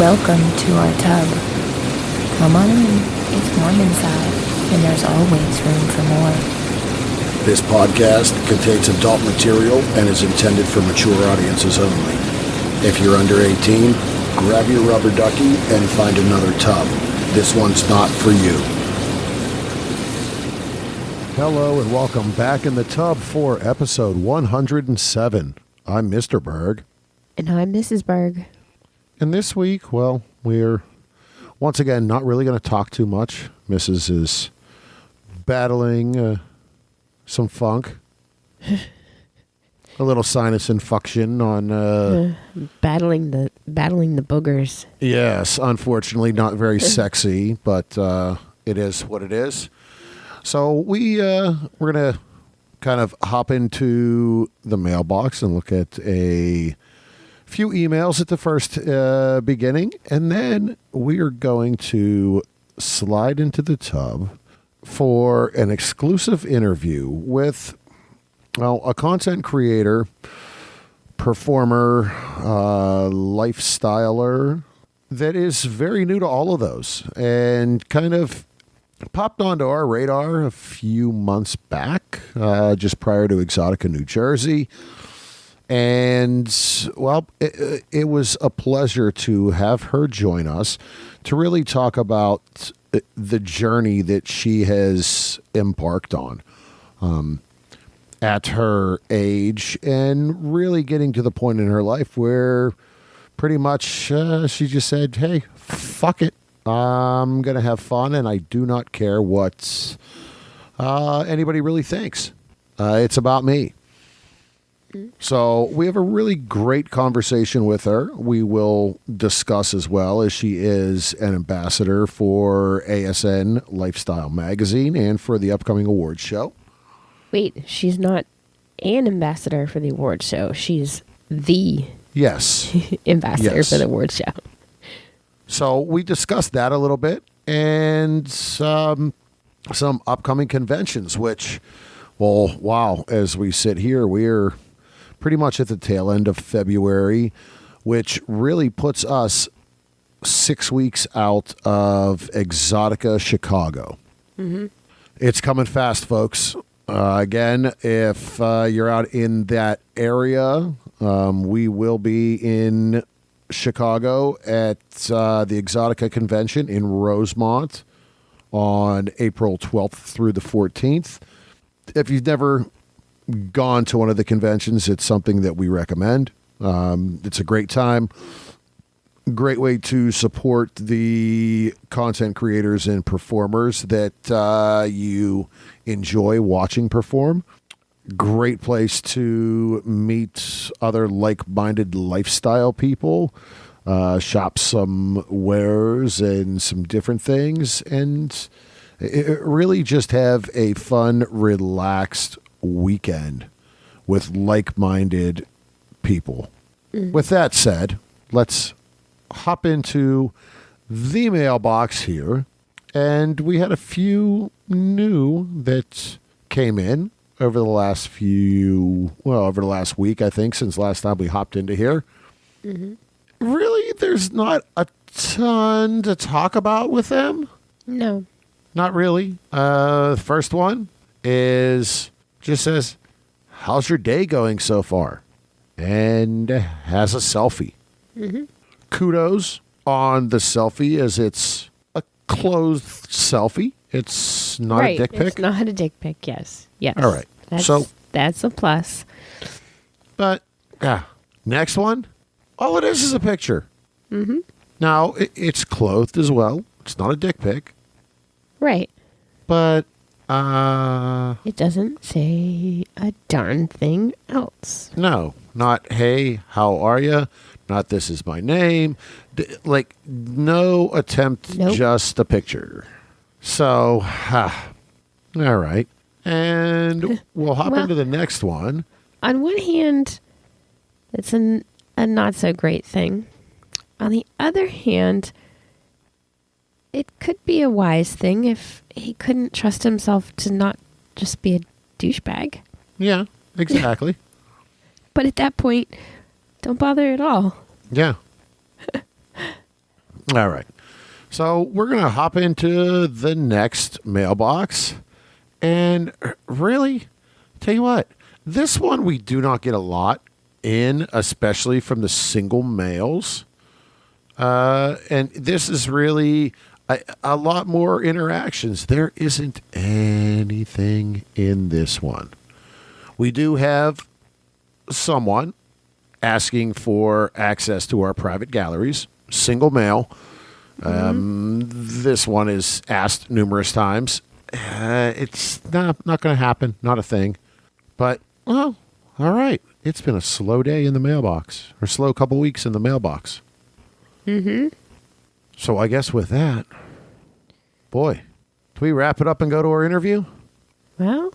Welcome to our tub. Come on in. It's warm inside, and there's always room for more. This podcast contains adult material and is intended for mature audiences only. If you're under 18, grab your rubber ducky and find another tub. This one's not for you. Hello and welcome back in the tub for episode 107. I'm Mr. Berg. And I'm Mrs. Berg. And this week, well, we're once again not really going to talk too much. Mrs. is battling some funk. A little sinus infection on... Battling the boogers. Yes, unfortunately not very sexy, but it is what it is. So we're going to kind of hop into the mailbox and look at a few emails at the first beginning, and then we are going to slide into the tub for an exclusive interview with, well, a content creator, performer, lifestyler that is very new to all of those and kind of popped onto our radar a few months back, just prior to Exotica, New Jersey. And, well, it was a pleasure to have her join us to really talk about the journey that she has embarked on at her age, and really getting to the point in her life where pretty much she just said, hey, fuck it. I'm going to have fun, and I do not care what anybody really thinks. It's about me. So we have a really great conversation with her. We will discuss as well as she is an ambassador for ASN Lifestyle Magazine and for the upcoming awards show. Wait, she's not an ambassador for the awards show. She's the ambassador for the awards show. So we discussed that a little bit, and some upcoming conventions, which, well, wow, as we sit here, we're pretty much at the tail end of February, which really puts us 6 weeks out of Exotica Chicago. Mm-hmm. It's coming fast, folks. Again, if you're out in that area, we will be in Chicago at the Exotica Convention in Rosemont on April 12th through the 14th. If you've never gone to one of the conventions, it's something that we recommend. It's a great time. Great way to support the content creators and performers that you enjoy watching perform. Great place to meet other like-minded lifestyle people, shop some wares and some different things, and really just have a fun, relaxed weekend with like-minded people. With that said, let's hop into the mailbox here, and we had a few new that came in over the last week, I think, since last time we hopped into here. Mm-hmm. Really, there's not a ton to talk about with them. No. Not really. The first one just says, how's your day going so far? And has a selfie. Mm-hmm. Kudos on the selfie, as it's a closed selfie. It's not a dick pic. It's not a dick pic, yes. Yes. All right. That's a plus. But, next one, all it is a picture. Mm-hmm. Now, it's clothed as well. It's not a dick pic. Right. But, it doesn't say a darn thing else. No, not, hey, how are you? Not, this is my name. No attempt, nope. Just a picture. So, all right. And we'll hop into the next one. On one hand, it's a not so great thing. On the other hand, it could be a wise thing if he couldn't trust himself to not just be a douchebag. Yeah, exactly. But at that point, don't bother at all. Yeah. All right. So we're going to hop into the next mailbox. And really, tell you what, this one we do not get a lot in, especially from the single males. And this is really a lot more interactions. There isn't anything in this one. We do have someone asking for access to our private galleries, single male. This one is asked numerous times. It's not going to happen. Not a thing. But, well, all right. It's been a slow day in the mailbox, or slow couple weeks in the mailbox. So I guess with that, boy, do we wrap it up and go to our interview? Well,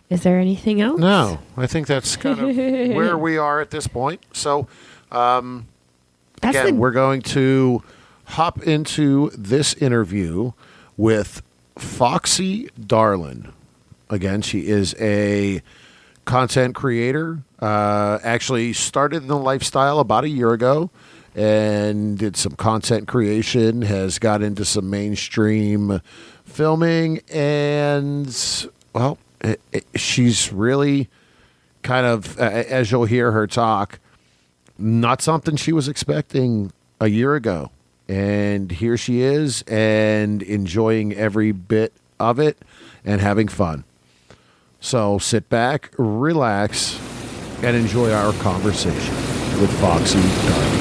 is there anything else? No, I think that's kind of where we are at this point. So, again, we're going to hop into this interview with Foxxxy Darlin. Again, she is a content creator. Actually started in the lifestyle about a year ago and did some content creation, has got into some mainstream filming, and, well, she's really kind of, as you'll hear her talk, not something she was expecting a year ago. And here she is, and enjoying every bit of it and having fun. So sit back, relax, and enjoy our conversation with Foxxxy Darlin.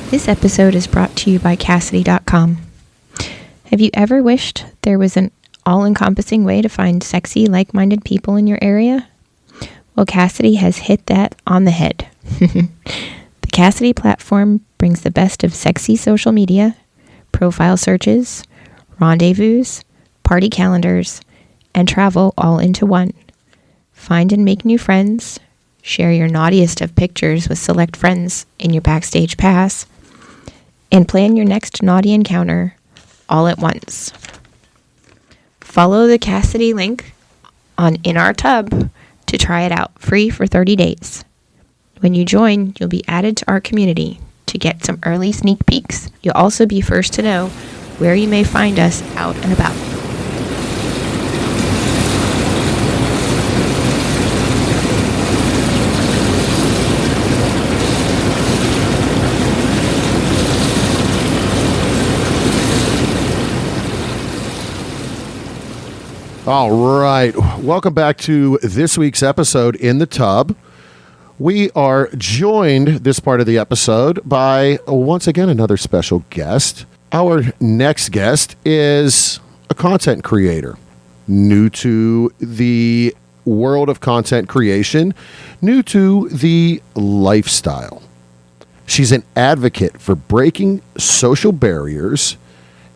This episode is brought to you by Cassidy.com. Have you ever wished there was an all-encompassing way to find sexy, like-minded people in your area? Well, Cassidy has hit that on the head. The Cassidy platform brings the best of sexy social media, profile searches, rendezvous, party calendars, and travel all into one. Find and make new friends, share your naughtiest of pictures with select friends in your Backstage Pass, and plan your next naughty encounter all at once. Follow the Cassidy link in our tub to try it out free for 30 days. When you join, you'll be added to our community to get some early sneak peeks. You'll also be first to know where you may find us out and about. All right. Welcome back to this week's episode in the tub. We are joined this part of the episode by, once again, another special guest. Our next guest is a content creator, new to the world of content creation, new to the lifestyle. She's an advocate for breaking social barriers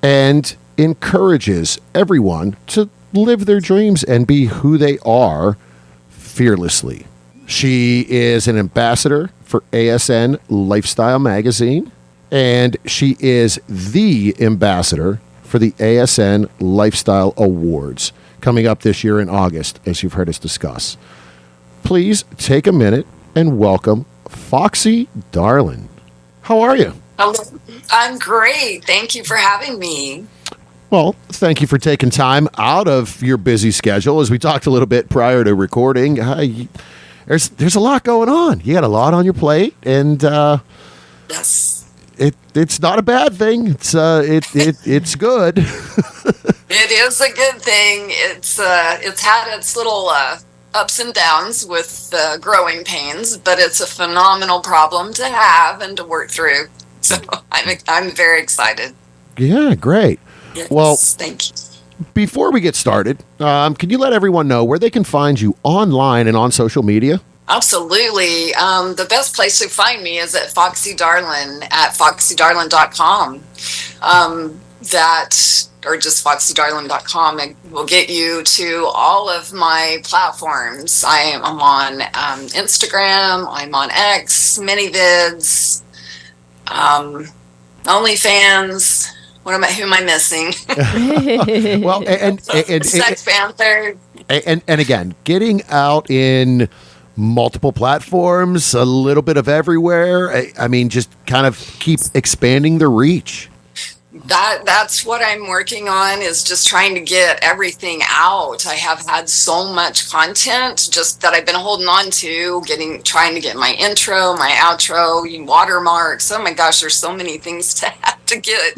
and encourages everyone to live their dreams and be who they are fearlessly. She is an ambassador for ASN Lifestyle Magazine, and she is the ambassador for the ASN Lifestyle Awards coming up this year in August, as you've heard us discuss. Please take a minute and welcome Foxxxy Darlin. How are you? Hello. I'm great. Thank you for having me. Well, thank you for taking time out of your busy schedule. As we talked a little bit prior to recording, there's a lot going on. You got a lot on your plate, and Yes, it's not a bad thing. It's good. it is a good thing. It's had its little ups and downs with growing pains, but it's a phenomenal problem to have and to work through. So I'm very excited. Yeah, great. Yes, Well, thank you. before we get started, can you let everyone know where they can find you online and on social media? Absolutely. The best place to find me is at Foxxxy Darlin at foxxydarlin.com. Or just foxxydarlin.com. It will get you to all of my platforms. I'm on Instagram, I'm on X, ManyVids, OnlyFans, Who am I missing? Well, Sex Panther. and again, getting out in multiple platforms, a little bit of everywhere. I mean, just kind of keep expanding the reach. That's what I'm working on, is just trying to get everything out. I have had so much content just that I've been holding on to, trying to get my intro, my outro, watermarks. Oh my gosh, there's so many things to have to get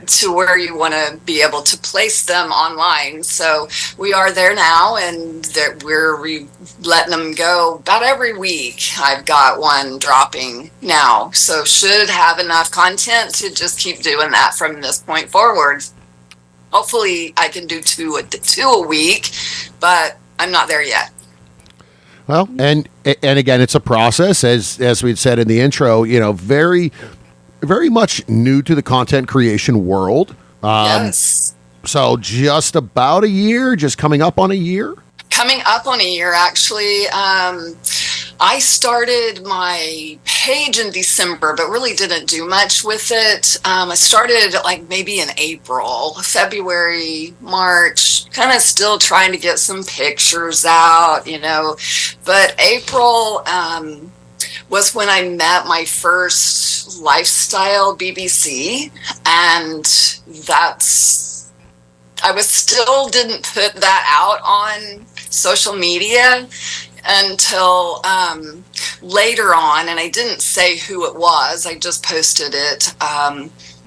to where you want to be able to place them online. So we are there now, and we're letting them go about every week. I've got one dropping now, so should have enough content to just keep doing that from this point forward. Hopefully I can do two a week, but I'm not there yet. Well, and again, it's a process, as we'd said in the intro, very much new to the content creation world. Yes. So just about a year, just coming up on a year? Coming up on a year, actually. I started my page in December, but really didn't do much with it. I started like maybe in April, February, March, kind of still trying to get some pictures out, But April was when I met my first lifestyle BBC, and didn't put that out on social media until later on, and I didn't say who it was. I just posted it.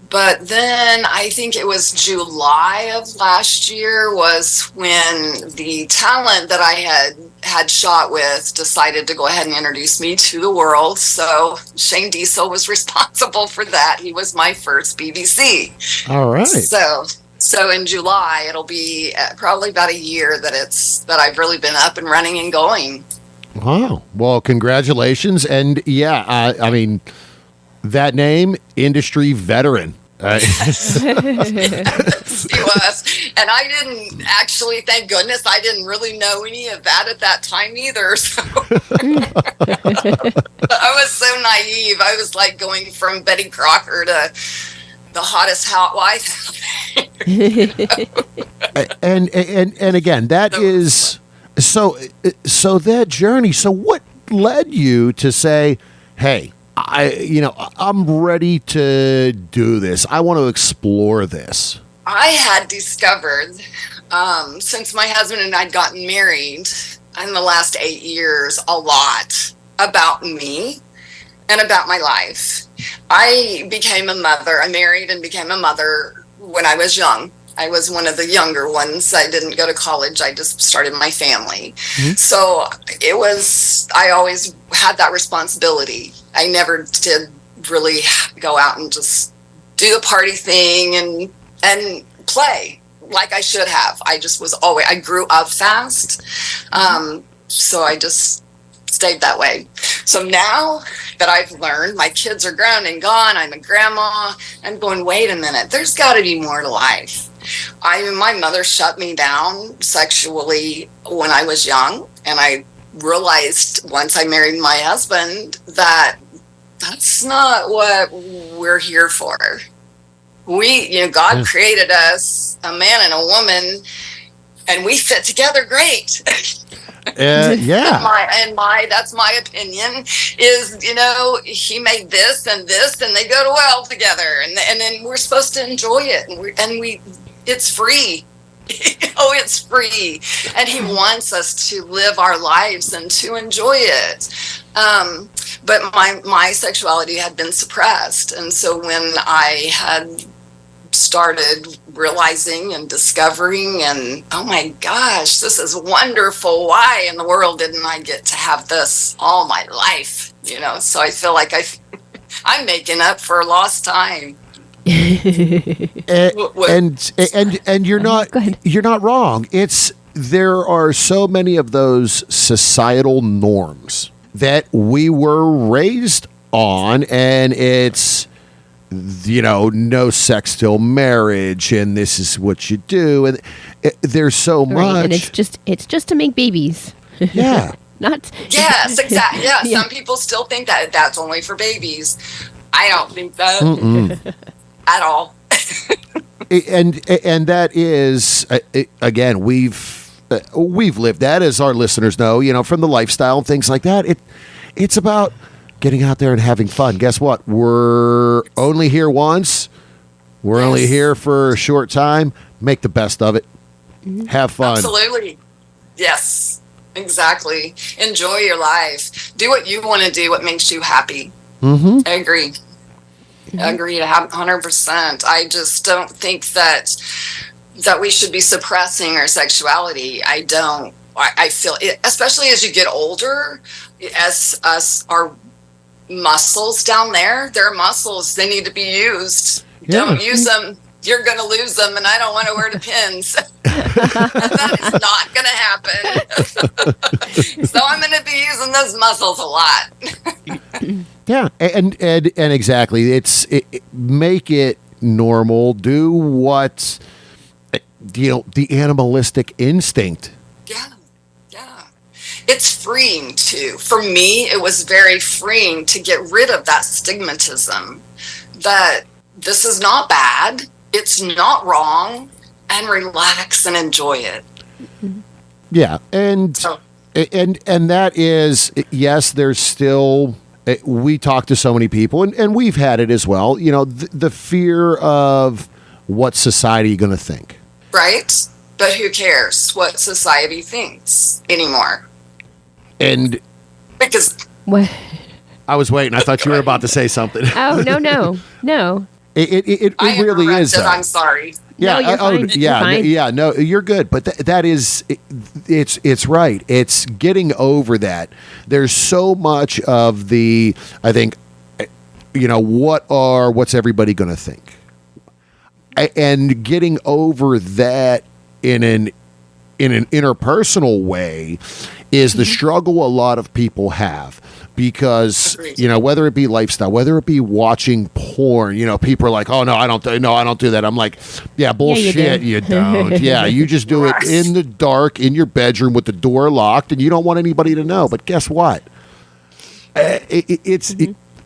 But then I think it was July of last year was when the talent that I had shot with decided to go ahead and introduce me to the world. So Shane Diesel was responsible for that. He was my first BBC. All right. So in July, it'll be probably about a year that I've really been up and running and going. Wow. Well, congratulations. And yeah, I mean, that name, industry veteran. He was. And I didn't actually, thank goodness, I didn't really know any of that at that time either. So I was so naive. I was like going from Betty Crocker to the hottest housewife. and again, that is so that journey. So what led you to say, hey, I'm ready to do this. I want to explore this. I had discovered, since my husband and I'd gotten married in the last 8 years, a lot about me and about my life. I became a mother. I married and became a mother when I was young. I was one of the younger ones. I didn't go to college. I just started my family. Mm-hmm. So I always had that responsibility. I never did really go out and just do the party thing and play like I should have. I grew up fast. So I just stayed that way. So now that I've learned, my kids are grown and gone, I'm a grandma, I'm going, wait a minute, there's got to be more to life. My mother shut me down sexually when I was young, and I realized once I married my husband that that's not what we're here for. God created us, a man and a woman, and we fit together great. Yeah. That's my opinion, is, he made this and they go well together, and then we're supposed to enjoy it, and it's free. It's free, and he wants us to live our lives and to enjoy it. But my sexuality had been suppressed, and so when I had started realizing and discovering, and oh my gosh, this is wonderful, why in the world didn't I get to have this all my life? So I feel like I'm making up for lost time. and you're not wrong. There are so many of those societal norms that we were raised on, and it's no sex till marriage, and this is what you do, and there's so much, and it's just to make babies. Yeah. Not. Yes, exactly. Yeah, some people still think that that's only for babies. I don't think that. at all. And that is again, we've lived that, as our listeners know, from the lifestyle and things like that. It's about getting out there and having fun. Guess what? We're only here once. We're only here for a short time. Make the best of it. Have fun. Absolutely. Yes, exactly. Enjoy your life. Do what you want to do, what makes you happy. I agree. Agree 100%. I just don't think that we should be suppressing our sexuality. I don't. I feel it, especially as you get older, as our muscles down there, they're muscles. They need to be used. Yeah. Don't use them. You're going to lose them, and I don't want to wear the pins. That is not going to happen. So I'm going to be using those muscles a lot. Yeah, and exactly. Make it normal. Do what the animalistic instinct. Yeah. It's freeing too. For me, it was very freeing to get rid of that stigmatism. That this is not bad. It's not wrong, and relax and enjoy it. Yeah, and that is, yes, there's still, we talk to so many people, and we've had it as well, the fear of what society is going to think. Right? But who cares what society thinks anymore? And because What? I was waiting. I thought you were about to say something. Oh, no. It I really is. I'm sorry. Yeah. No, you're fine. You're fine. Yeah. No, you're good. But that is, it's right. It's getting over that. There's so much of the, I think, what's everybody going to think, and getting over that in an interpersonal way is the struggle a lot of people have. Because, whether it be lifestyle, whether it be watching porn, people are like, oh, no, I don't do that. I'm like, yeah, bullshit, you don't. Yeah, you just do it in the dark, in your bedroom with the door locked, and you don't want anybody to know. But guess what?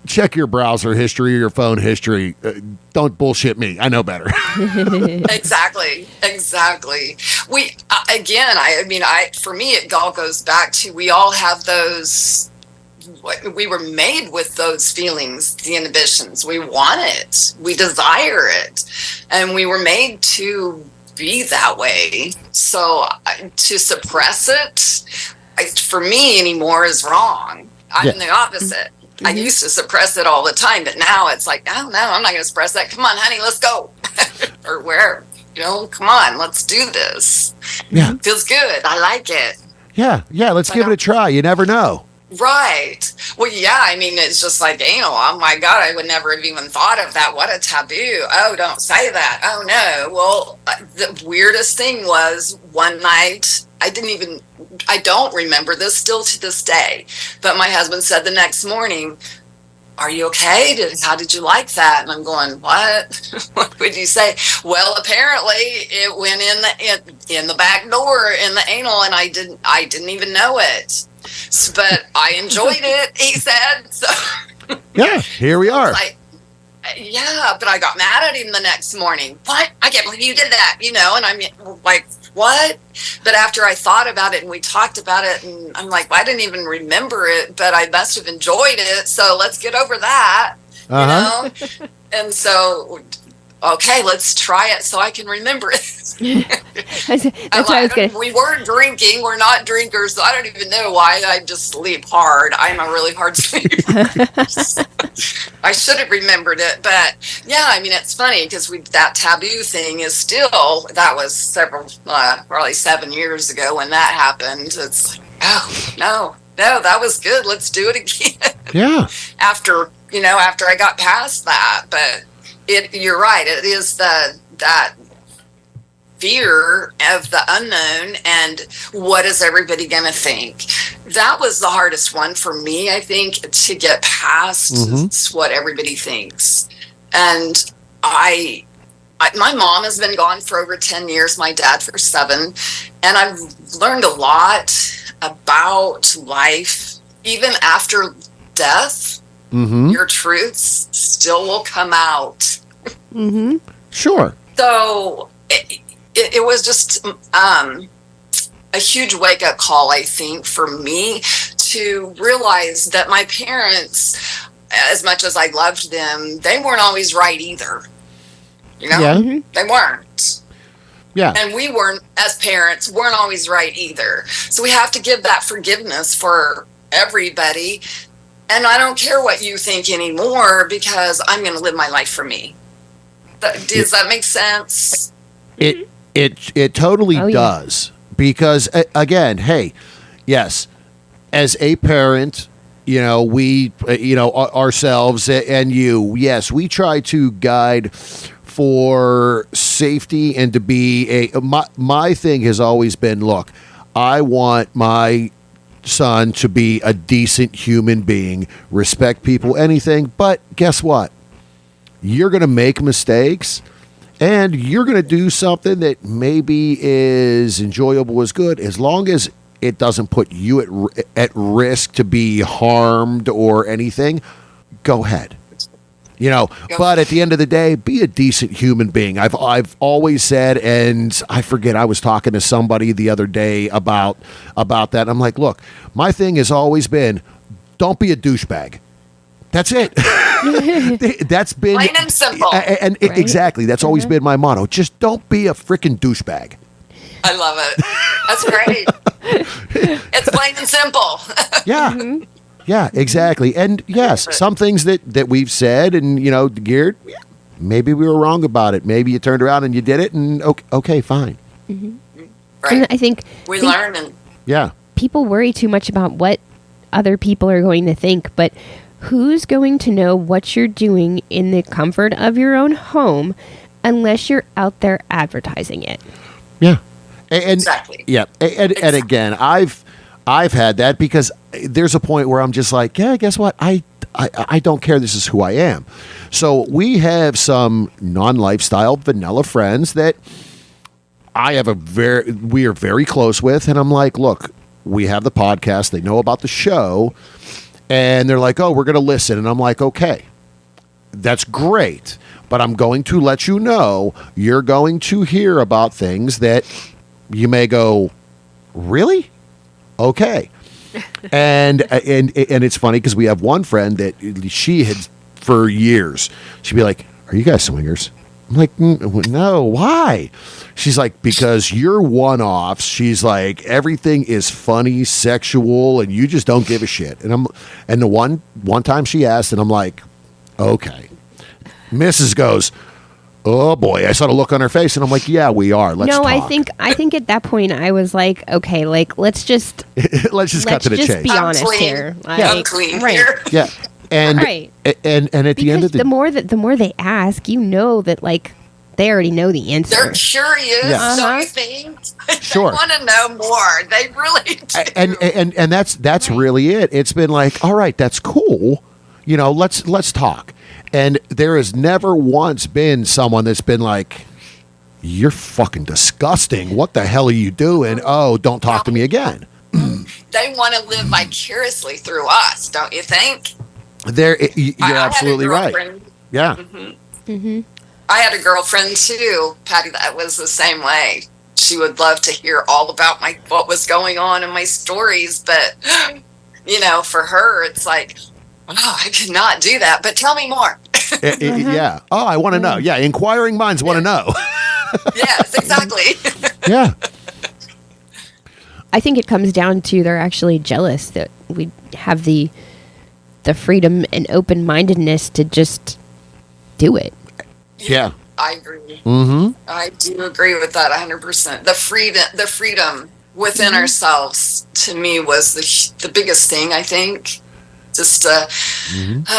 Check your browser history or your phone history. Don't bullshit me. I know better. Exactly. We, for me, it all goes back to, we all have those. We were made with those feelings, the inhibitions. We want it. We desire it. And we were made to be that way. So to suppress it, for me anymore, is wrong. I'm the opposite. I used to suppress it all the time, but now it's like, no, I'm not going to suppress that. Come on, honey, let's go. Or where, come on, let's do this. Yeah. Feels good. I like it. Yeah, let's give it a try. You never know. Right. Well, yeah, it's just like anal. Oh my God, I would never have even thought of that. What a taboo. Oh, don't say that. Oh no. Well, the weirdest thing was one night, I don't remember this still to this day, but my husband said the next morning, are you okay? How did you like that? And I'm going, what? What would you say? Well, apparently it went in the back door in the anal, and I didn't even know it. But I enjoyed it, he said. So yeah, here we are. Yeah, but I got mad at him the next morning. What? I can't believe you did that, and I'm like, what? But after I thought about it and we talked about it, and I'm like, well, I didn't even remember it, but I must have enjoyed it. So let's get over that, And so, okay, let's try it so I can remember it. That's why I was going to. We weren't drinking. We're not drinkers. So I don't even know why. I just sleep hard. I'm a really hard sleeper. I should have remembered it. But yeah, it's funny because that taboo thing is still, that was probably 7 years ago when that happened. It's like, oh, no, that was good. Let's do it again. Yeah. After I got past that. But you're right. It is that fear of the unknown and what is everybody going to think. That was the hardest one for me, I think, to get past what everybody thinks. And my mom has been gone for over 10 years, my dad for 7. And I've learned a lot about life, even after death. Your truths still will come out Sure. So it was just a huge wake-up call, I think, for me to realize that my parents, as much as I loved them, they weren't always right either. You know? Yeah. They weren't. Yeah. And we weren't, as parents, weren't always right either. So we have to give that forgiveness for everybody. And I don't care what you think anymore, because I'm going to live my life for me. Does that make sense? It totally does. Because, again, hey, yes, as a parent, you know, we, you know, ourselves and you, yes, we try to guide for safety and to be my thing has always been, look, I want my son to be a decent human being, respect people, anything, but guess what? You're going to make mistakes. And you're going to do something that maybe is enjoyable, is good, as long as it doesn't put you at risk to be harmed or anything. Go ahead, you know. But at the end of the day, be a decent human being. I've always said, and I forget. I was talking to somebody the other day about that. I'm like, look, my thing has always been, don't be a douchebag. That's it. That's been plain and simple. And right? Exactly. That's always been my motto. Just don't be a freaking douchebag. I love it. That's great. It's plain and simple. Yeah. Yeah, exactly. And yes, some things that we've said and, you know, geared, maybe we were wrong about it. Maybe you turned around and you did it, and okay, fine. Right. And I think we learn. And Yeah. people worry too much about what other people are going to think, but who's going to know what you're doing in the comfort of your own home unless you're out there advertising it? Yeah. And, exactly. Yeah. And again, I've had that, because there's a point where I'm just like, yeah, guess what? I don't care. This is who I am. So we have some non-lifestyle vanilla friends that we are very close with. And I'm like, look, we have the podcast. They know about the show. And they're like, oh, we're going to listen. And I'm like, okay, that's great. But I'm going to let you know, you're going to hear about things that you may go, really? Okay. And it's funny because we have one friend that she had for years. She'd be like, are you guys swingers? I'm like, no, why? She's like, because you're one-offs. She's like, everything is funny, sexual, and you just don't give a shit. And the one time she asked, and I'm like, okay. Mrs. goes, oh boy. I saw the look on her face, and I'm like, yeah, we are. Let's talk. I think at that point I was like, okay, like let's just cut to the chase. Be I'm honest clean. here. Like, I'm clean right. here. Yeah. And right. and at the end of the more they ask, you know that like they already know the answer. They're curious, Yeah. don't you think? Sure. They want to know more. They really do. And that's really it. It's been like, all right, that's cool. You know, let's talk. And there has never once been someone that's been like, you're fucking disgusting. What the hell are you doing? Oh, don't talk to me again. They want to live vicariously through us, don't you think? You're absolutely right. Yeah. I had a girlfriend too, Patty, that was the same way. She would love to hear all about what was going on in my stories, but you know, for her, it's like, oh, I could not do that. But tell me more. Yeah. Oh, I want to know. Yeah. Inquiring minds want to know. Yes, exactly. Yeah. I think it comes down to they're actually jealous that we have the freedom and open-mindedness to just do it. Yeah. I agree. Mm-hmm. I do agree with that 100%. The freedom within ourselves, to me, was the biggest thing, I think. Just a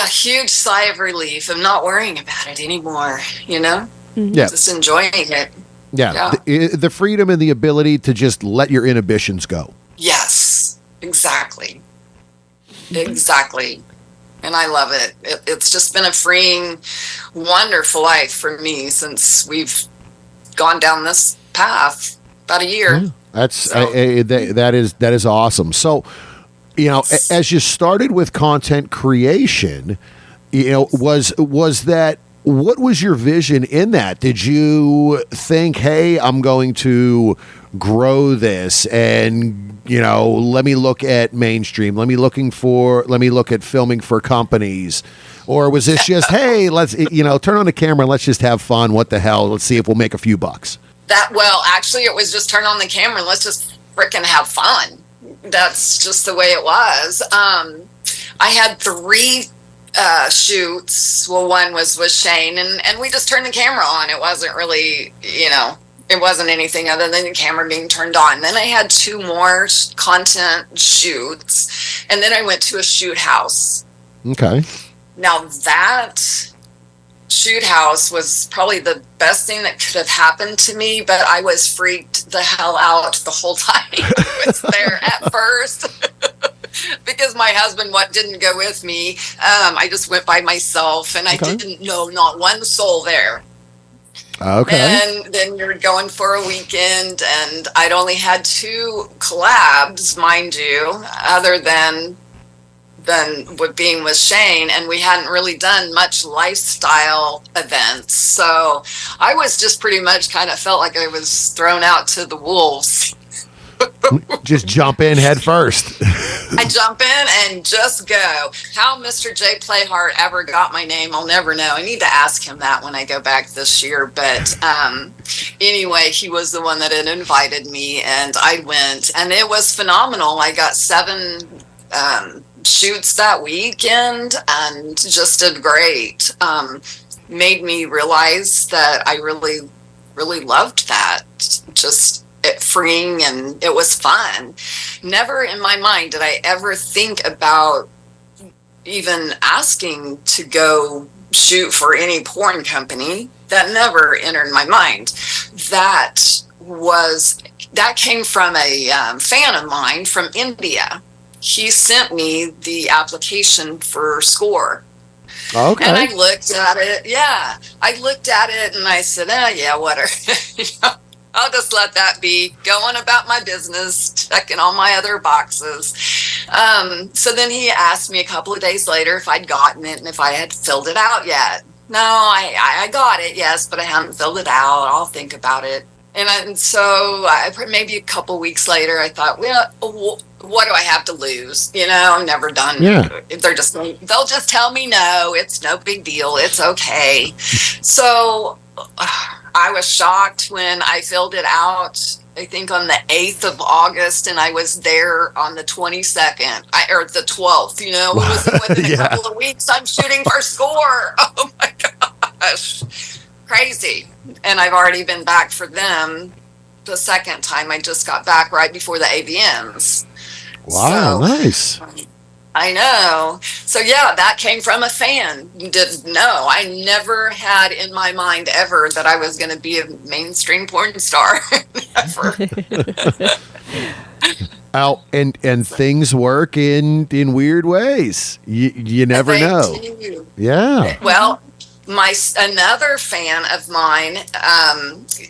huge sigh of relief of not worrying about it anymore, you know? Yeah. Just enjoying it. Yeah. The freedom and the ability to just let your inhibitions go. Yes, exactly. Exactly. And I love it. It's just been a freeing, wonderful life for me since we've gone down this path about a year. Yeah. That is awesome. So, you know, as you started with content creation, you know, was that what was your vision in that? Did you think, hey, I'm going to grow this and, let me look at mainstream. Let me look at filming for companies. Or was this just, hey, let's, turn on the camera and let's just have fun. What the hell? Let's see if we'll make a few bucks. Actually, it was just turn on the camera and let's just frickin' have fun. That's just the way it was. I had 3 shoots. Well, one was with Shane, and we just turned the camera on. It wasn't really, it wasn't anything other than the camera being turned on. Then I had 2 more content shoots, and then I went to a shoot house. Okay. Now that shoot house was probably the best thing that could have happened to me, but I was freaked the hell out the whole time I was there at first. Because my husband didn't go with me. I just went by myself, and I didn't know not one soul there. Okay. And then you're going for a weekend, and I'd only had 2 collabs, mind you, other than with being with Shane, and we hadn't really done much lifestyle events. So I was just pretty much kind of felt like I was thrown out to the wolves. Just jump in head first. I jump in and just go. How Mr. J. Playhart ever got my name, I'll never know. I need to ask him that when I go back this year. But anyway, he was the one that had invited me, and I went, and it was phenomenal. I got 7 shoots that weekend and just did great. Made me realize that I really, really loved that. Just freeing, and it was fun. Never in my mind did I ever think about even asking to go shoot for any porn company. That never entered my mind. That came from a fan of mine from India. He sent me the application for SCORE. Okay. And I looked at it. Yeah. I looked at it and I said, yeah, whatever. I'll just let that be, going about my business, checking all my other boxes. So then he asked me a couple of days later if I'd gotten it and if I had filled it out yet. No, I got it, yes, but I haven't filled it out. I'll think about it. And so maybe a couple of weeks later, I thought, well, what do I have to lose? I'm never done. Yeah. They'll just tell me no. It's no big deal. It's okay. So I was shocked when I filled it out, I think on the 8th of August, and I was there on the 22nd, or the 12th, within a couple of weeks, I'm shooting for SCORE. Oh my gosh. Crazy. And I've already been back for them the second time. I just got back right before the AVMs. Wow, nice. I know. So yeah, that came from a fan. I never had in my mind ever that I was going to be a mainstream porn star. Never. And things work in weird ways. You never know. Yeah. Well, another fan of mine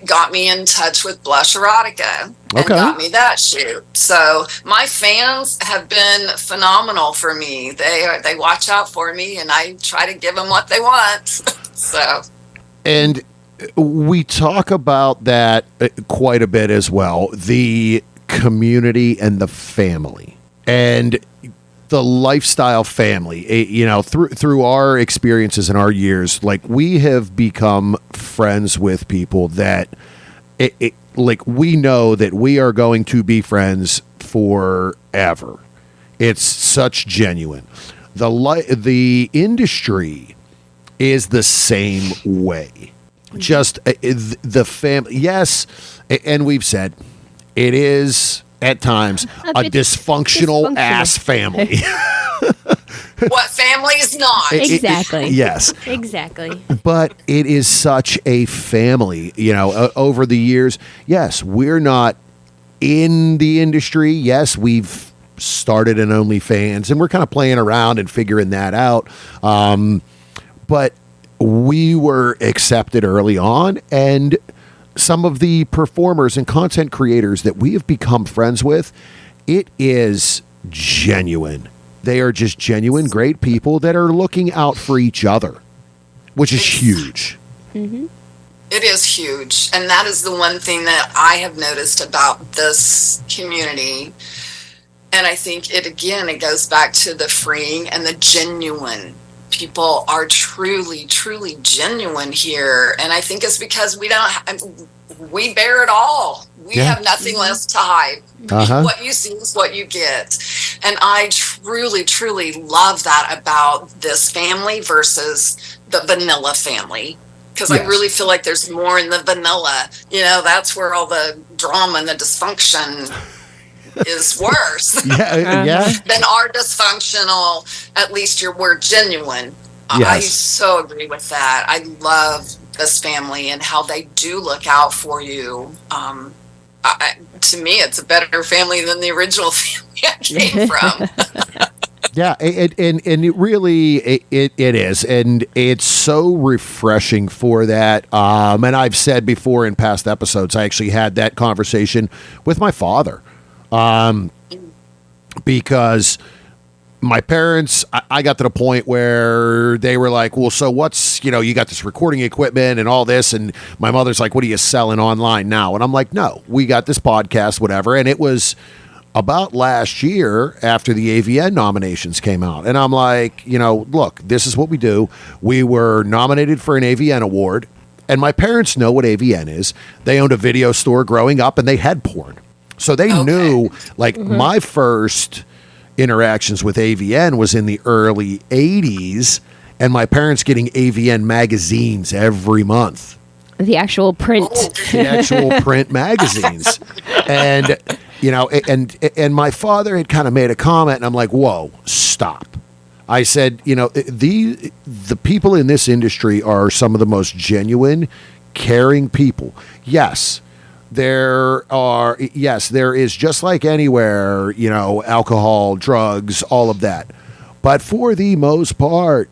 got me in touch with Blush Erotica and got me that shoot. So my fans have been phenomenal for me. They watch out for me, and I try to give them what they want. So, and we talk about that quite a bit as well. The community and the family and the lifestyle family, through our experiences and our years, like, we have become friends with people that we know that we are going to be friends forever. It's such genuine. The industry is the same way. Just the family. Yes. And we've said it is at times a dysfunctional ass family. What family is not? Exactly. Yes. Exactly. But it is such a family, over the years. Yes, we're not in the industry. Yes, we've started an OnlyFans, and we're kind of playing around and figuring that out. But we were accepted early on, and some of the performers and content creators that we have become friends with, it is genuine. They are just genuine, great people that are looking out for each other. which is huge. It is huge. And that is the one thing that I have noticed about this community. And I think it goes back to the freeing and the genuine. People are truly, truly genuine here. And I think it's because we bear it all. We have nothing less to hide. What you see is what you get. And I truly, truly love that about this family versus the vanilla family. Because I really feel like there's more in the vanilla. That's where all the drama and the dysfunction is worse than our dysfunctional. At least we're genuine. I so agree with that. I love this family and how they do look out for you. To me, it's a better family than the original family I came from. Yeah, and it really it is, and it's so refreshing for that. And I've said before in past episodes, I actually had that conversation with my father, because my parents, I got to the point where they were like, well, so what's, you got this recording equipment and all this, and my mother's like, what are you selling online now? And I'm like, no, we got this podcast, whatever, and it was about last year after the AVN nominations came out. And I'm like, look, this is what we do. We were nominated for an AVN award, and my parents know what AVN is. They owned a video store growing up, and they had porn. So they knew, my first interactions with AVN was in the early 80s, and my parents getting AVN magazines every month. The actual print. The actual print magazines. And and my father had kind of made a comment, and I'm like, whoa, stop. I said, the people in this industry are some of the most genuine, caring people. Yes, there is, just like anywhere, alcohol, drugs, all of that. But for the most part,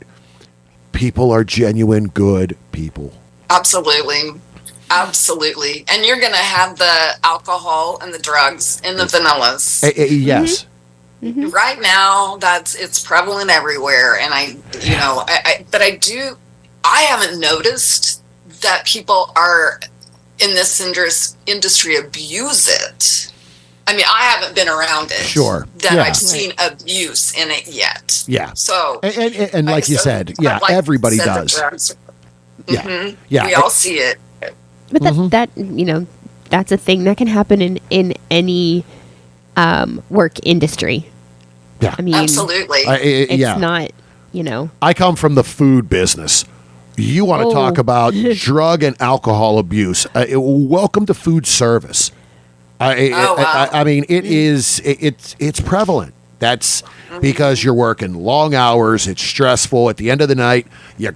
people are genuine, good people. Absolutely. And you're going to have the alcohol and the drugs in the vanillas. Yes. Right now, it's prevalent everywhere. And I haven't noticed that people are in this industry abuse it. I mean, I haven't been around it. Sure. I've seen abuse in it yet. Yeah. So, and like you said, everybody does. Yeah. We all see it. But that that's a thing that can happen in any work industry. Yeah. I mean, absolutely. It's not, I come from the food business. You want to talk about drug and alcohol abuse. Welcome to food service. I mean, it's prevalent. That's because you're working long hours. It's stressful. At the end of the night, you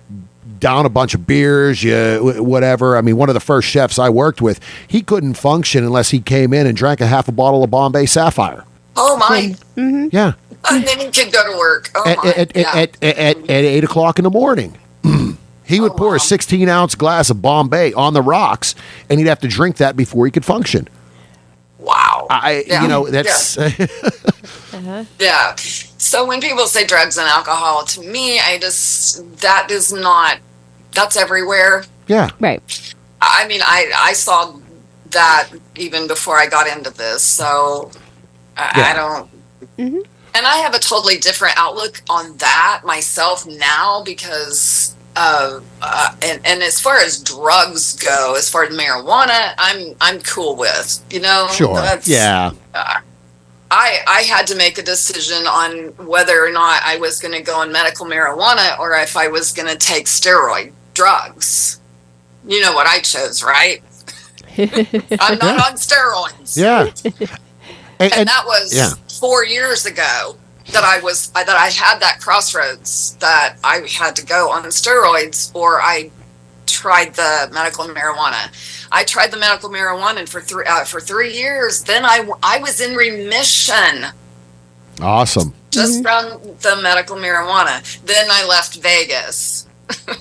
down a bunch of beers, whatever. I mean, one of the first chefs I worked with, he couldn't function unless he came in and drank a half a bottle of Bombay Sapphire. Oh, my. Yeah. And then he could go to work. At 8 o'clock in the morning. He would pour a 16-ounce glass of Bombay on the rocks, and he'd have to drink that before he could function. Wow. That's... Yeah. So when people say drugs and alcohol, to me, that's everywhere. Yeah. right. I mean, I saw that even before I got into this. So I don't... And I have a totally different outlook on that myself now because... and as far as drugs go, as far as marijuana, I'm cool with, Sure. Yeah. I had to make a decision on whether or not I was going to go on medical marijuana or if I was going to take steroid drugs. You know what I chose, right? I'm not on steroids. Yeah. And that was 4 years ago. That I had that crossroads that I had to go on steroids or I tried the medical marijuana. I tried the medical marijuana and for 3 years, then I was in remission. Awesome. Just from the medical marijuana. Then I left Vegas.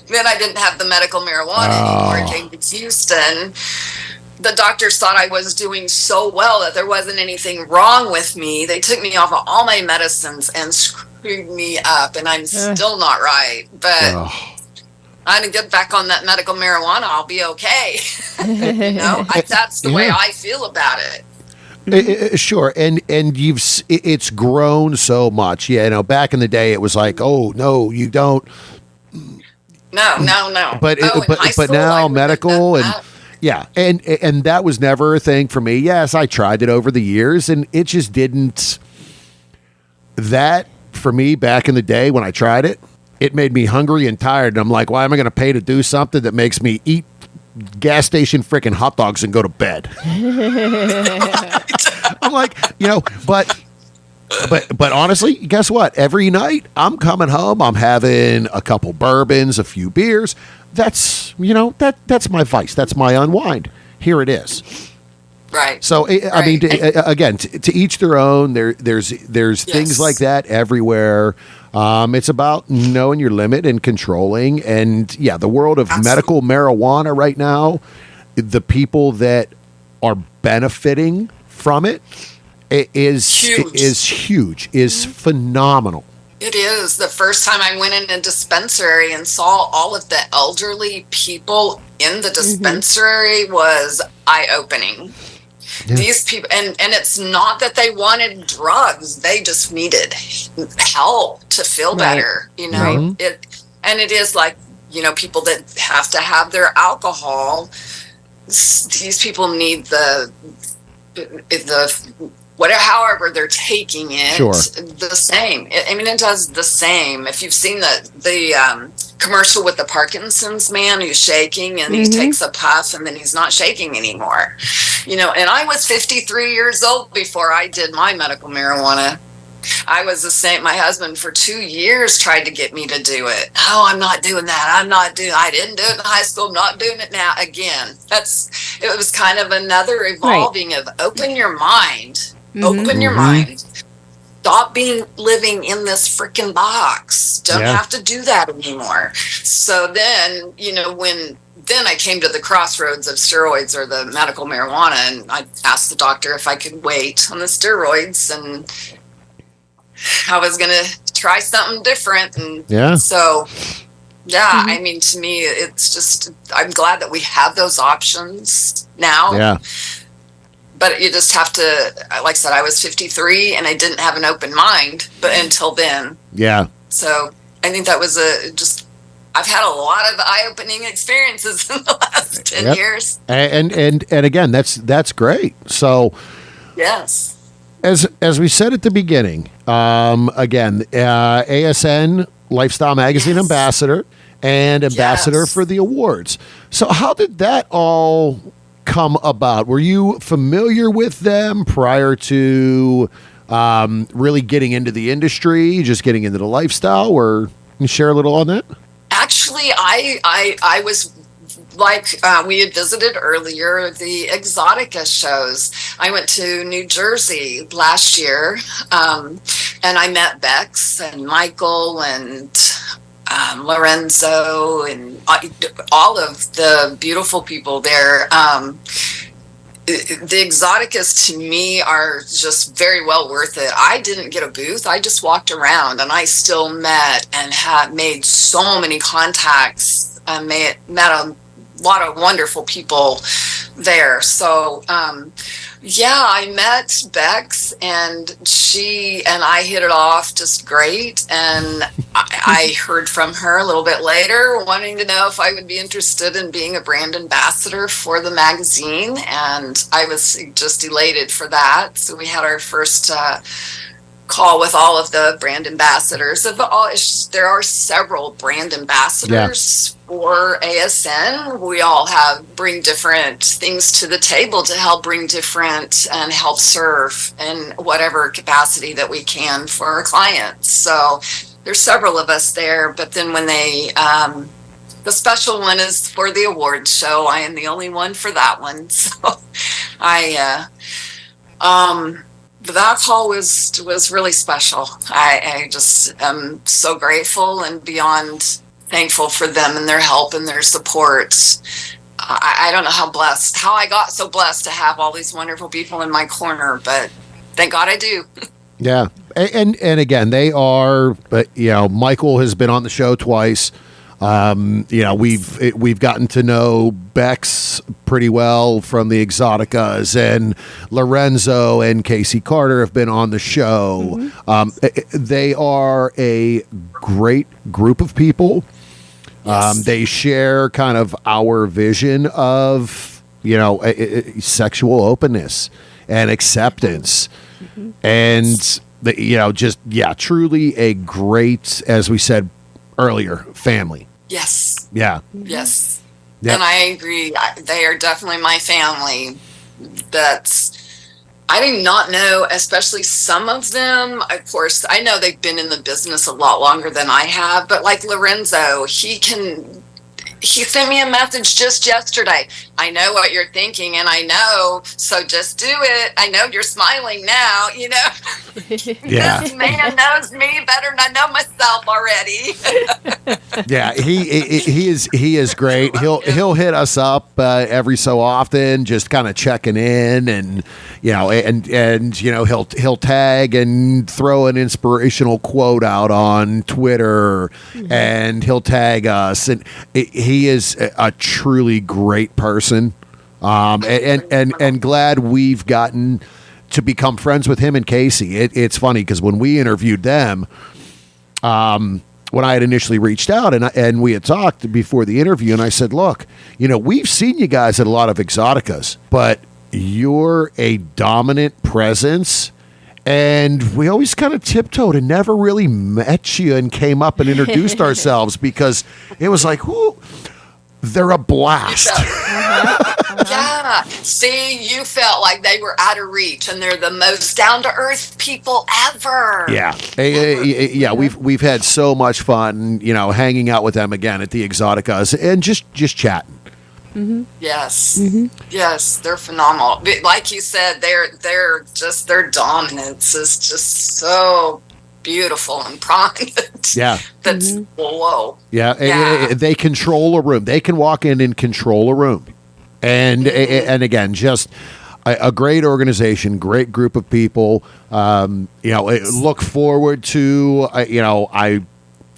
Then I didn't have the medical marijuana anymore. I came to Houston. The doctors thought I was doing so well that there wasn't anything wrong with me. They took me off of all my medicines and screwed me up, and I'm still not right. But I'm gonna get back on that medical marijuana. I'll be okay. That's the way Yeah. I feel about it. Sure, and it's grown so much. Yeah, back in the day, it was like, oh no, you don't. No. But in high but school, I now wouldn't have medical done and that. yeah, and that was never a thing for me. Yes, I tried it over the years, and it just didn't. That for me back in the day when I tried it, it made me hungry and tired. And I'm like, why am I going to pay to do something that makes me eat gas station freaking hot dogs and go to bed? I'm like, but honestly, guess what? Every night I'm coming home, I'm having a couple bourbons, a few beers. That's that's my vice. That's my unwind. Here it is. Right. So I mean, again, to each their own. There's things like that everywhere. It's about knowing your limit and controlling. And yeah, the world of medical marijuana right now, the people that are benefiting from it is huge, is phenomenal. It is. The first time I went in a dispensary and saw all of the elderly people in the dispensary was eye-opening. Yeah. These people, and it's not that they wanted drugs; they just needed help to feel better. It is like people that have to have their alcohol. These people need the whatever, however they're taking it, the same. It does the same. If you've seen the commercial with the Parkinson's man who's shaking and he takes a puff and then he's not shaking anymore, and I was 53 years old before I did my medical marijuana. I was the same. My husband for 2 years tried to get me to do it. Oh, I'm not doing that. I didn't do it in high school. I'm not doing it now. Again, it was kind of another evolving of open your mind. Open your mind. Stop living in this freaking box. Don't have to do that anymore. So then, then I came to the crossroads of steroids or the medical marijuana, and I asked the doctor if I could wait on the steroids, and I was going to try something different. And so, to me, it's just, I'm glad that we have those options now. Yeah. But you just have to, like I said, I was 53 and I didn't have an open mind, but until then. Yeah. So I think that was I've had a lot of eye-opening experiences in the last 10 years. And again, that's great. So yes. As we said at the beginning, again, ASN Lifestyle Magazine Ambassador and Ambassador for the awards. So how did that all come about? Were you familiar with them prior to really getting into the industry, just getting into the lifestyle, or can you share a little on that? Actually, I was like we had visited earlier, the Exotica shows. I went to New Jersey last year, and I met Bex and Michael and Lorenzo and all of the beautiful people there. The Exoticas to me are just very well worth it. I didn't get a booth. I just walked around and I still met and had made so many contacts and met a lot of wonderful people there. So, I met Bex and she and I hit it off just great. And I heard from her a little bit later wanting to know if I would be interested in being a brand ambassador for the magazine. And I was just elated for that. So we had our first call with all of the brand ambassadors. There are several brand ambassadors for ASN. We all bring different things to the table to help bring different and help serve in whatever capacity that we can for our clients. So there's several of us there, but then when the special one is for the awards show. I am the only one for that one. So that call was really special. I just am so grateful and beyond thankful for them and their help and their support. I don't know how I got so blessed to have all these wonderful people in my corner, but thank God I do. Yeah. And again, they are, but Michael has been on the show twice. We've gotten to know Bex pretty well from the Exoticas, and Lorenzo and Casey Carter have been on the show. They are a great group of people. Yes. They share kind of our vision of, sexual openness and acceptance. And, truly a great, as we said earlier, family. Yes. Yeah. Yes. Yep. And I agree. They are definitely my family. I do not know, especially some of them. Of course, I know they've been in the business a lot longer than I have, but like Lorenzo, he sent me a message just yesterday. I know what you're thinking, and I know, so just do it. I know you're smiling now, Yeah. This man knows me better than I know myself already. Yeah, he is great. He'll hit us up every so often, just kind of checking in, and he'll tag and throw an inspirational quote out on Twitter, and he'll tag us, and he is a truly great person, and glad we've gotten to become friends with him and Casey. It's funny because when we interviewed them, when I had initially reached out and we had talked before the interview, and I said, look, we've seen you guys at a lot of Exoticas, but you're a dominant presence, and we always kind of tiptoed and never really met you and came up and introduced ourselves, because it was like, whoo, they're a blast. Yeah. See, you felt like they were out of reach, and they're the most down-to-earth people ever. Yeah. Yeah. We've had so much fun, hanging out with them again at the Exoticas and just chatting. Yes. Yes, they're phenomenal. But like you said, their dominance is just so beautiful and prominent. Yeah. That's whoa. Yeah. They control a room. They can walk in and control a room. And again, just a great organization, great group of people. Look forward to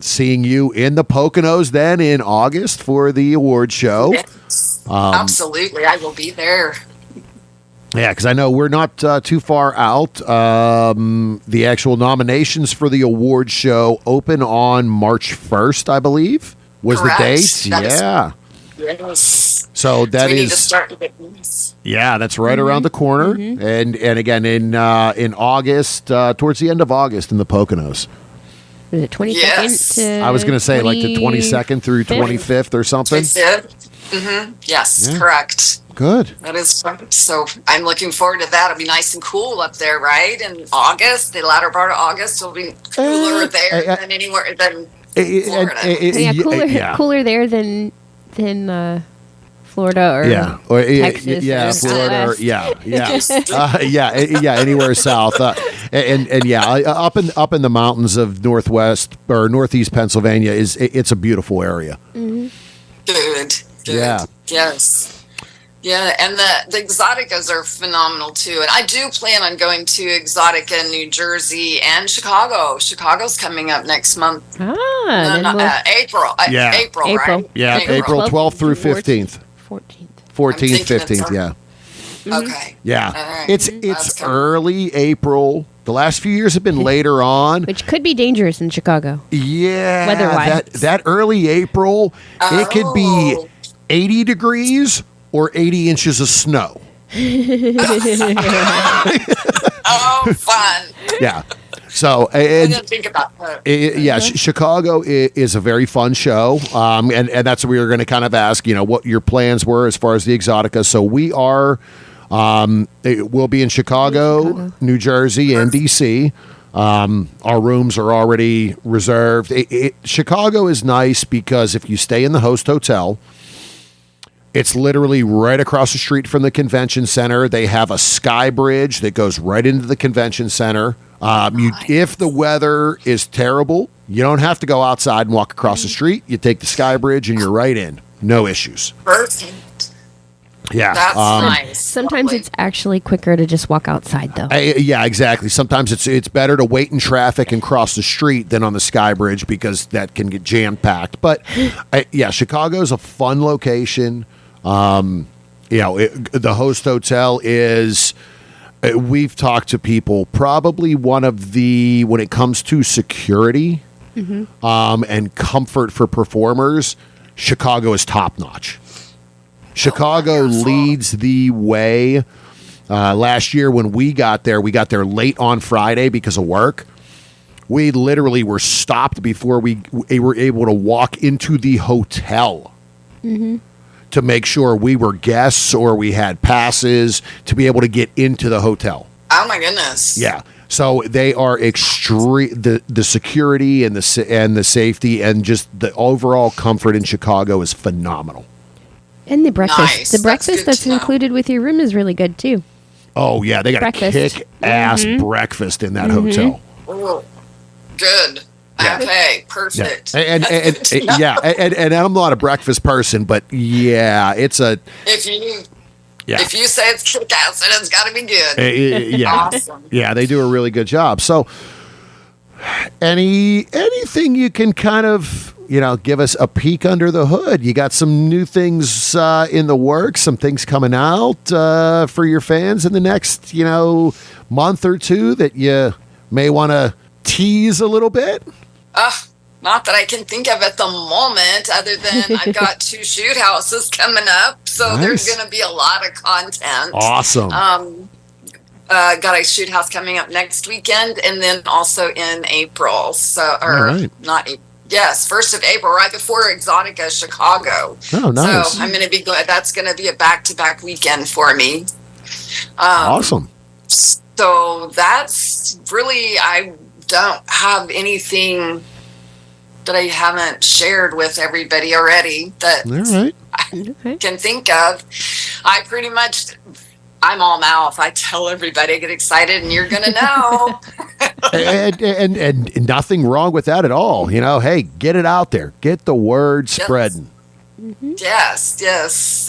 seeing you in the Poconos then in August for the award show. Yes, absolutely, I will be there. Yeah, because I know we're not too far out. The actual nominations for the award show open on March 1st, I believe, was Correct. The date. Yes. So that we is. Need to start to get these. Yeah, that's right around the corner, and again in August, towards the end of August in the Poconos. Was it 22nd? Yes. I was going to say like the 22nd through 25th or something. Yes, Yeah. correct. Good. That is correct. So I'm looking forward to that. It'll be nice and cool up there, right? In August, the latter part of August, will be cooler there than anywhere than Florida. Cooler there than Florida or Texas. Yeah, or Florida. West. Anywhere south, up in the mountains of northwest or northeast Pennsylvania it's a beautiful area. Good. Yeah. Yes. Yeah, and the Exoticas are phenomenal too. And I do plan on going to Exotica, New Jersey, and Chicago. Chicago's coming up next month. April. April, right? Yeah, April 12th through 15th. 14th, 15th, yeah. Okay. Yeah. All right. It's early April. The last few years have been later on. Which could be dangerous in Chicago. Yeah. Weather-wise. That early April, it could be 80 degrees or 80 inches of snow. Oh, fun. Yeah. So, I didn't think about that. Chicago is a very fun show. And that's what we were going to kind of ask, what your plans were as far as the Exotica. So we are, we'll be in Chicago, New Jersey, and DC. Our rooms are already reserved. Chicago is nice because if you stay in the host hotel, it's literally right across the street from the convention center. They have a sky bridge that goes right into the convention center. If the weather is terrible, you don't have to go outside and walk across the street. You take the sky bridge and you're right in. No issues. Perfect. Yeah. That's nice. Sometimes Lovely. it's actually quicker to just walk outside, though. Yeah, exactly. Sometimes it's better to wait in traffic and cross the street than on the Sky Bridge because that can get jam packed. But yeah, Chicago's a fun location. The host hotel is. We've talked to people. Probably one of the when it comes to security and comfort for performers, Chicago is top notch. Chicago leads the way. Last year when we got there late on Friday because of work. We literally were stopped before we were able to walk into the hotel to make sure we were guests or we had passes to be able to get into the hotel. Oh my goodness. Yeah. So they are extreme. The security and the safety and just the overall comfort in Chicago is phenomenal. And the breakfast. Nice. The That's breakfast good that's to know. included with your room is really good, too. Oh yeah, they got Breakfast. a kick-ass breakfast in that hotel. Ooh, good. Okay, perfect. And That's good to know. yeah, and I'm not a breakfast person, but yeah, it's a If you yeah. if you say it's kick-ass, then it's got to be good. Yeah, Awesome. yeah, they do a really good job. So, anything you can kind of give us a peek under the hood? You got some new things in the works, some things coming out for your fans in the next month or two that you may want to tease a little bit. Not that I can think of at the moment, other than I've got 2 shoot houses coming up, so there's Nice. going to be a lot of content. Awesome. Got a shoot house coming up next weekend, and then also in April. So, All right. not April. Yes, 1st of April, right before Exotica Chicago. Oh, nice. So I'm going to be good. That's going to be a back-to-back weekend for me. Awesome. So that's really, I don't have anything that I haven't shared with everybody already that All right. I can think of. I'm all mouth. I tell everybody, I get excited, and you're going to know. and nothing wrong with that at all. Hey, get it out there. Get the word spreading. Yes.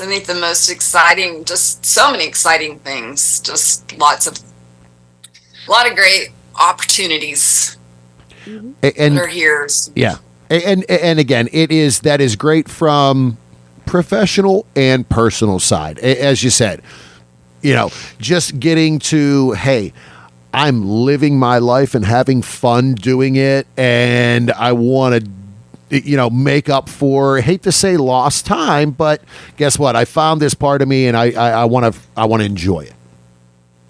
I think the most exciting, just so many exciting things. Just a lot of great opportunities that are here. Yeah. And again, that is great from professional and personal side. As you said, just getting to, hey, I'm living my life and having fun doing it, and I want to, make up for, hate to say lost time, but guess what? I found this part of me, and I want to enjoy it.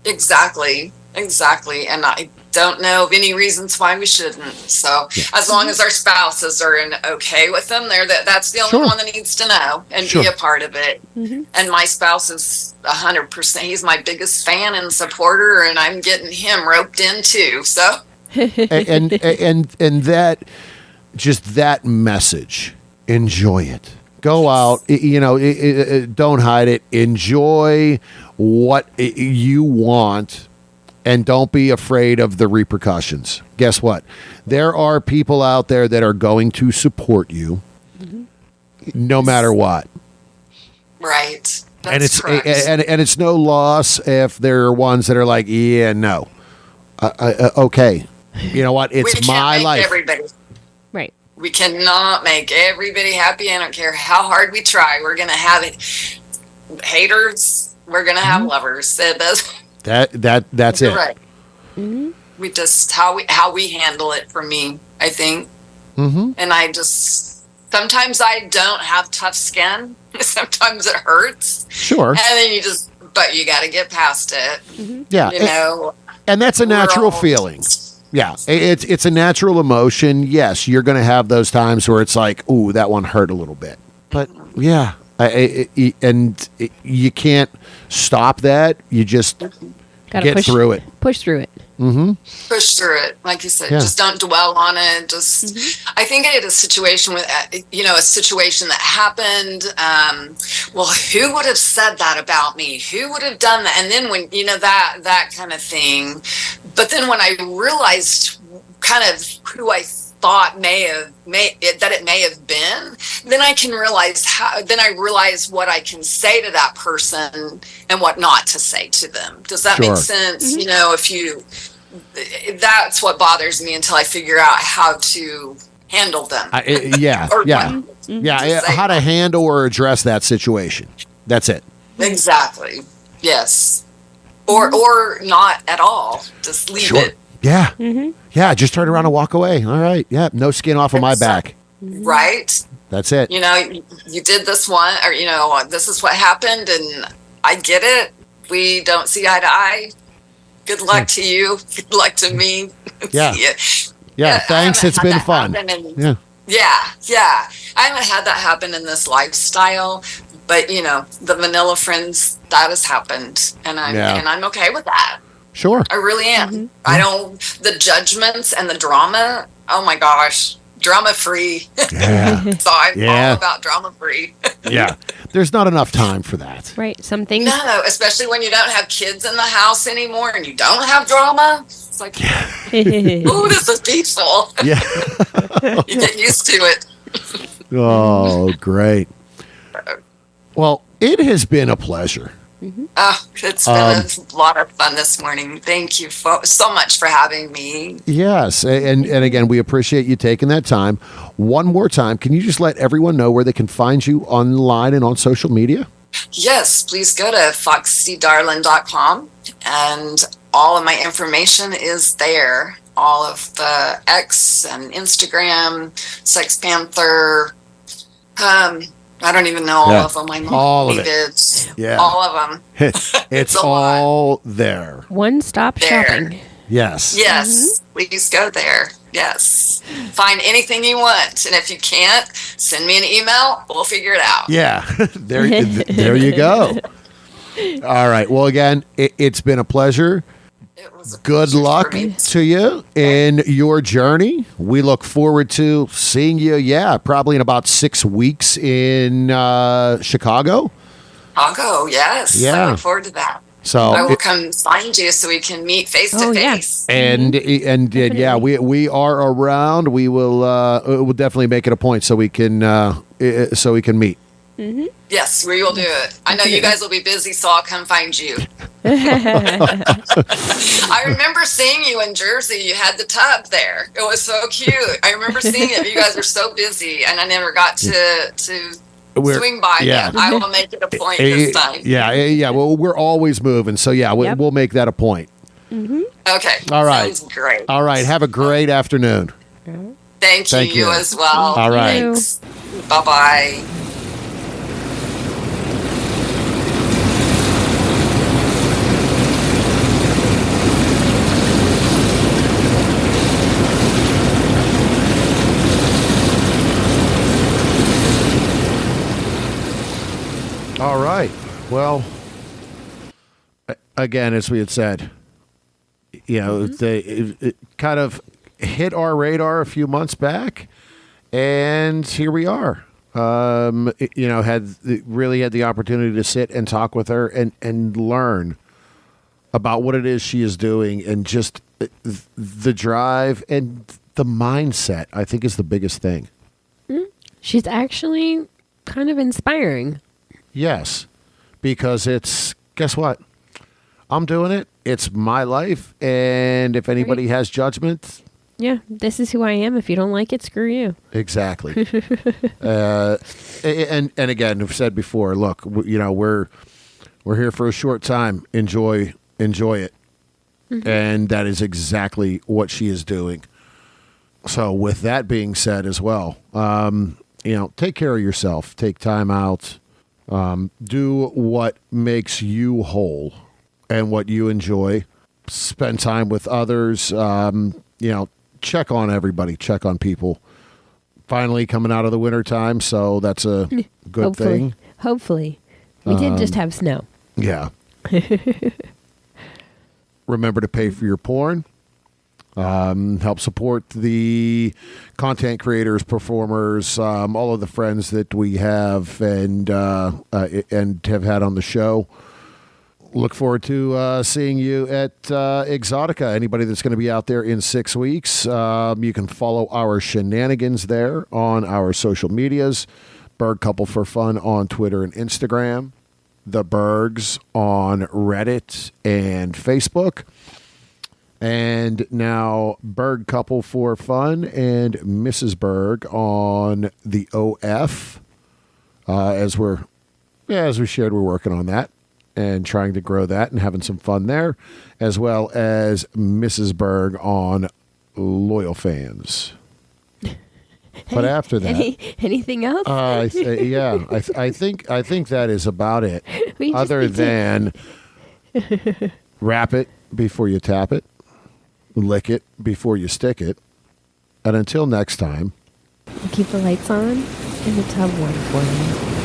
Exactly. And I don't know of any reasons why we shouldn't. So as long as our spouses are okay with them, that's the only one that needs to know and be a part of it. And my spouse is 100%. He's my biggest fan and supporter, and I'm getting him roped in too. So and that just that message, enjoy it. Go out, don't hide it. Enjoy what you want. And don't be afraid of the repercussions. Guess what? There are people out there that are going to support you no matter what. right. And That's correct. and it's no loss if there are ones that are like, yeah, no. Okay. You know what? It's we can't my make life. everybody. Right. We cannot make everybody happy. I don't care how hard we try. We're going to have it. Haters, we're going to have lovers. It does. That's You're it. right. We just how we handle it for me, I think. And I just sometimes I don't have tough skin. Sometimes it hurts. Sure. And then but you got to get past it. Yeah. And that's a natural feeling. Yeah, it's a natural emotion. Yes, you're going to have those times where it's like, ooh, that one hurt a little bit. But yeah, and you can't stop that. You just Gotta get through it. Push through it. Push through it, like you said. Yeah. Just don't dwell on it. I think I had a situation with a situation that happened. Well, who would have said that about me? Who would have done that? And then when that kind of thing. But then when I realized kind of who I thought it may have been, then I can realize then I realize what I can say to that person and what not to say to them. Does that make sense? That's what bothers me until I figure out how to handle them. How to handle or address that situation. That's it. Exactly. Yes. Or not at all. Just leave it. Yeah. Yeah. Just turn around and walk away. All right. Yeah. No skin off of my back. Right. That's it. You did this one, or, this is what happened, and I get it. We don't see eye to eye. Good luck to you. Good luck to me. Yeah. Yeah. Thanks. It's been fun. Yeah. I haven't had that happen in this lifestyle, but the vanilla friends, that has happened, and I'm okay with that. Sure. I really am. I don't, the judgments and the drama, oh my gosh, drama free. Yeah. So I'm all about drama free. Yeah. There's not enough time for that. Right. Some things. No, especially when you don't have kids in the house anymore and you don't have drama. It's like, ooh, this is peaceful. Yeah. You get used to it. Oh, great. Well, it has been a pleasure. Oh, it's been a lot of fun this morning. Thank you so much for having me. Yes. And again, we appreciate you taking that time. One more time, can you just let everyone know where they can find you online and on social media? Yes, please go to foxxydarlin.com, and all of my information is there. All of the X and Instagram, Sex Panther, I don't even know all of them. All of it. Yeah. All of them. It's all there. One-stop shopping. Yes. Yes. Please go there. Yes. Find anything you want. And if you can't, send me an email. We'll figure it out. Yeah. There you go. All right. Well, again, it's been a pleasure. Good luck to you in your journey. We look forward to seeing you, probably in about 6 weeks in Chicago. Chicago, yes. Yeah. I look forward to that. So I will come find you so we can meet face to face. And we are around. We'll definitely make it a point so we can meet. Mm-hmm. Yes, we will do it. I know you guys will be busy, so I'll come find you. I remember seeing you in Jersey. You had the tub there. It was so cute. I remember seeing it. You guys were so busy, and I never got to swing by. Yeah. I will make it a point this time. Yeah. Well, we're always moving, so we'll make that a point. Mm-hmm. Okay. All right. Sounds great. All right. Have a great afternoon. Thank you. You as well. All right. Thanks. Bye-bye. All right. Well, again, as we had said, it kind of hit our radar a few months back, and here we are. Had the opportunity to sit and talk with her and learn about what it is she is doing, and just the drive and the mindset, I think, is the biggest thing. She's actually kind of inspiring. Yes, because guess what? I'm doing it. It's my life. And if anybody has judgment. Yeah, this is who I am. If you don't like it, screw you. Exactly. And again, I've said before, look, we're here for a short time. Enjoy it. Mm-hmm. And that is exactly what she is doing. So with that being said as well, take care of yourself. Take time out. Do what makes you whole and what you enjoy. Spend time with others. Check on everybody. Check on people. Finally coming out of the winter time, so that's a good thing. Hopefully. We did just have snow. Yeah. Remember to pay for your porn. Help support the content creators, performers, all of the friends that we have and have had on the show. Look forward to seeing you at Exotica. Anybody that's going to be out there in 6 weeks, you can follow our shenanigans there on our social medias. Berg Couple for Fun on Twitter and Instagram. The Bergs on Reddit and Facebook. And now Berg Couple for Fun and Mrs. Berg on the OF. As we shared, we're working on that and trying to grow that and having some fun there, as well as Mrs. Berg on Loyal Fans. But after that, anything else? I think that is about it. Other than wrap it before you tap it, lick it before you stick it, and until next time, keep the lights on and the tub warm for you.